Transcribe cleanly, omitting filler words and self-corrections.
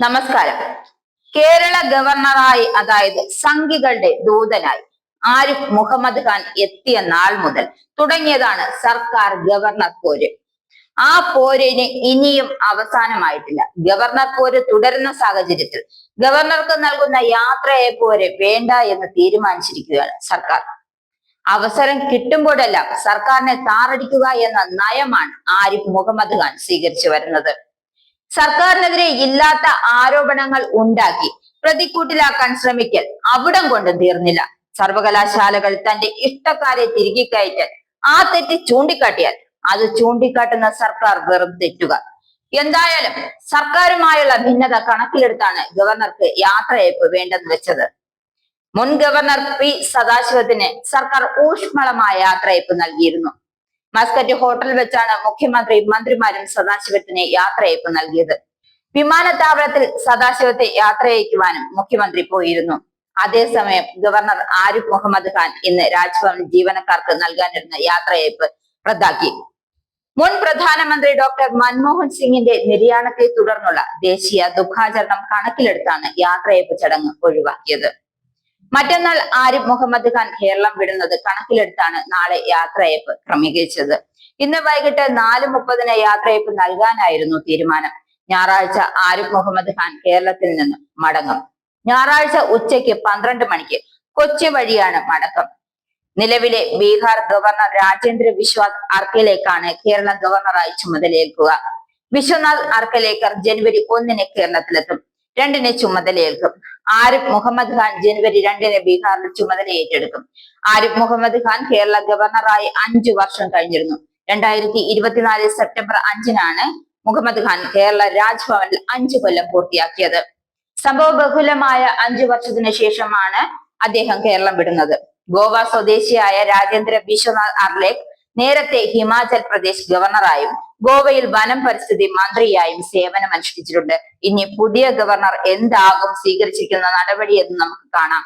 നമസ്കാരം. കേരള ഗവർണറായി, അതായത് സംഘികളുടെ ദൂതനായി ആരിഫ് മുഹമ്മദ് ഖാൻ എത്തിയ നാൾ മുതൽ തുടങ്ങിയതാണ് സർക്കാർ ഗവർണർ പോര്. ആ പോരിന് ഇനിയും അവസാനമായിട്ടില്ല. ഗവർണർ പോര് തുടരുന്ന സാഹചര്യത്തിൽ ഗവർണർക്ക് നൽകുന്ന യാത്രയയപ്പ് വരെ വേണ്ട എന്ന് തീരുമാനിച്ചിരിക്കുകയാണ് സർക്കാർ. അവസരം കിട്ടുമ്പോഴെല്ലാം സർക്കാരിനെ താറടിക്കുക എന്ന നയമാണ് ആരിഫ് മുഹമ്മദ് ഖാൻ സ്വീകരിച്ചു വരുന്നത്. സർക്കാരിനെതിരെ ഇല്ലാത്ത ആരോപണങ്ങൾ ഉണ്ടാക്കി പ്രതിക്കൂട്ടിലാക്കാൻ ശ്രമിക്കൽ അവിടം കൊണ്ട് തീർന്നില്ല. സർവകലാശാലകൾ തന്റെ ഇഷ്ടക്കാരെ തിരികെ കയറ്റാൻ ആ തെറ്റ് ചൂണ്ടിക്കാട്ടിയാൽ അത് ചൂണ്ടിക്കാട്ടുന്ന സർക്കാർ വെറും തെറ്റുക. എന്തായാലും സർക്കാരുമായുള്ള ഭിന്നത കണക്കിലെടുത്താണ് ഗവർണർക്ക് യാത്രയയപ്പ് വേണ്ടെന്ന് വെച്ചത്. മുൻ ഗവർണർ പി സദാശിവത്തിന് സർക്കാർ ഊഷ്മളമായ യാത്രയയപ്പ് നൽകിയിരുന്നു. മസ്കറ്റ് ഹോട്ടൽ വെച്ചാണ് മുഖ്യമന്ത്രി മന്ത്രിമാരും സദാശിവത്തിന് യാത്രയയപ്പ് നൽകിയത്. വിമാനത്താവളത്തിൽ സദാശിവത്തെ യാത്രയയക്കുവാനും മുഖ്യമന്ത്രി പോയിരുന്നു. അതേസമയം ഗവർണർ ആരിഫ് മുഹമ്മദ് ഖാൻ ഇന്ന് രാജ്ഭവൻ ജീവനക്കാർക്ക് നൽകാനിരുന്ന യാത്രയയപ്പ് റദ്ദാക്കി. മുൻ പ്രധാനമന്ത്രി ഡോക്ടർ മൻമോഹൻ സിംഗിന്റെ നിര്യാണത്തെ തുടർന്നുള്ള ദേശീയ ദുഃഖാചരണം കണക്കിലെടുത്താണ് യാത്രയയപ്പ് ചടങ്ങ് ഒഴിവാക്കിയത്. മറ്റന്നാൾ ആരിഫ് മുഹമ്മദ് ഖാൻ കേരളം വിടുന്നത് കണക്കിലെടുത്താണ് നാളെ യാത്രയയപ്പ് ക്രമീകരിച്ചത്. ഇന്ന് വൈകിട്ട് 4:30 യാത്രയയപ്പ് നൽകാനായിരുന്നു തീരുമാനം. ഞായറാഴ്ച ആരിഫ് മുഹമ്മദ് ഖാൻ കേരളത്തിൽ നിന്ന് മടങ്ങും. ഞായറാഴ്ച ഉച്ചയ്ക്ക് 12 മണിക്ക് കൊച്ചി വഴിയാണ് മടക്കം. നിലവിലെ ബീഹാർ ഗവർണർ രാജേന്ദ്ര വിശ്വാസ് അർക്കലേക്കാണ് കേരള ഗവർണറായി ചുമതലയേൽക്കുക. വിശ്വനാഥ് അർക്കലേക്കർ ജനുവരി 1 കേരളത്തിലെത്തും. 2 ചുമതലയേൽക്കും. ആരിഫ് മുഹമ്മദ് ഖാൻ ജനുവരി 2 ബീഹാറിൽ ചുമതല ഏറ്റെടുക്കും. ആരിഫ് മുഹമ്മദ് ഖാൻ കേരള ഗവർണറായി 5 വർഷം കഴിഞ്ഞിരുന്നു. 2024 സെപ്റ്റംബർ 5 മുഹമ്മദ് ഖാൻ കേരള രാജ്ഭവനിൽ 5 കൊല്ലം പൂർത്തിയാക്കിയത്. സംഭവബഹുലമായ 5 വർഷത്തിന് ശേഷമാണ് അദ്ദേഹം കേരളം വിടുന്നത്. ഗോവ സ്വദേശിയായ രാജേന്ദ്ര വിശ്വനാഥ് അർലേക്ക് നേരത്തെ ഹിമാചൽ പ്രദേശ് ഗവർണറായും ഗോവയിൽ വനം പരിസ്ഥിതി മന്ത്രിയായും സേവനമനുഷ്ഠിച്ചിട്ടുണ്ട്. ഇനി പുതിയ ഗവർണർ എന്താകും സ്വീകരിച്ചിരിക്കുന്ന നടപടി എന്ന് നമുക്ക് കാണാം.